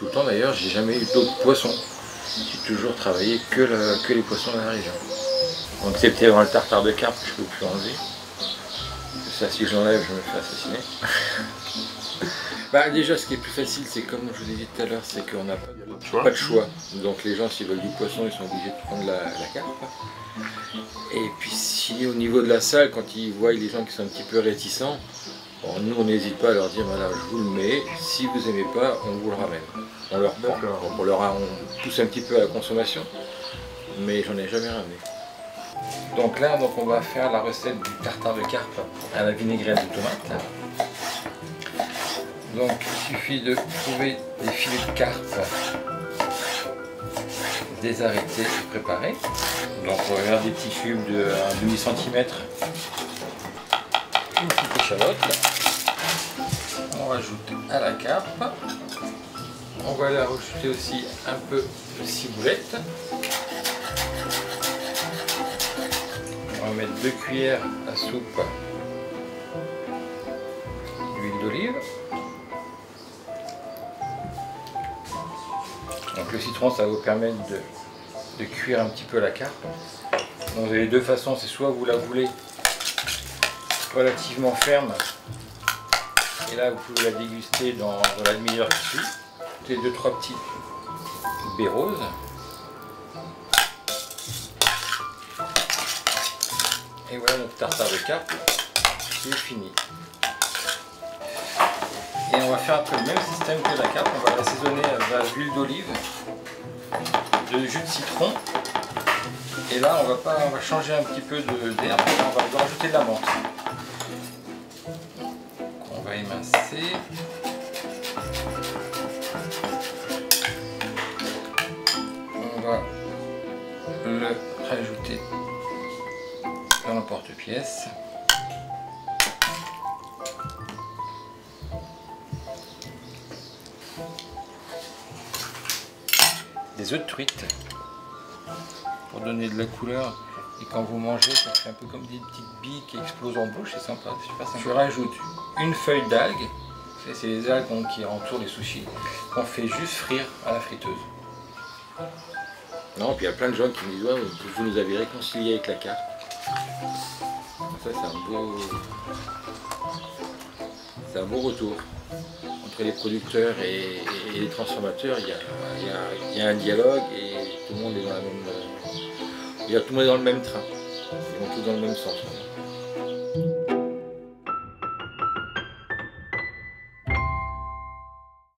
tout le temps d'ailleurs, j'ai jamais eu d'autres poissons. J'ai toujours travaillé que les poissons de la région. Donc c'est peut-être dans le tartare de carpe que je peux plus enlever. Ça, si je l'enlève, je me fais assassiner. Bah, déjà, ce qui est plus facile, c'est comme je vous ai dit tout à l'heure, c'est qu'on n'a pas de choix. Donc les gens, s'ils veulent du poisson, ils sont obligés de prendre la carpe. Et puis si au niveau de la salle, quand ils voient les gens qui sont un petit peu réticents, bon, nous on n'hésite pas à leur dire voilà, je vous le mets, si vous n'aimez pas, on vous le ramène. On leur prend. Donc on pousse un petit peu à la consommation, mais j'en ai jamais ramené. Donc là, on va faire la recette du tartare de carpe à la vinaigrette de tomate. Donc il suffit de trouver des filets de carpe, des arrêtés et préparés. Donc on va faire des petits cubes de 1,5 cm, une petite échalote. On rajoute à la carpe. On va la rajouter aussi un peu de ciboulette. On va mettre 2 cuillères à soupe d'huile d'olive. Donc le citron, ça va vous permettre de cuire un petit peu la carpe. Donc vous avez deux façons, c'est soit vous la voulez relativement ferme, et là vous pouvez la déguster dans la demi-heure qui suit. Les 2-3 petites baies roses. Et voilà notre tartare de carpe qui est fini. Et on va faire un peu le même système que la carpe, on va l'assaisonner à l'huile d'olive, de jus de citron. Et là on va changer un petit peu d'herbe, on va rajouter de la menthe. On va émincer. On va le rajouter dans l'emporte-pièce. Des œufs de truite pour donner de la couleur, et quand vous mangez ça fait un peu comme des petites billes qui explosent en bouche, c'est sympa, c'est super sympa. Je rajoute une feuille d'algue, c'est les algues qui entourent les sushis, qu'on fait juste frire à la friteuse. Non, puis il y a plein de gens qui me disent ouais, vous nous avez réconcilié avec la carpe. Ça c'est un beau retour. Entre les producteurs et les transformateurs, il y a un dialogue et tout le monde est dans la même, tout le monde est dans le même train. Ils vont tous dans le même sens.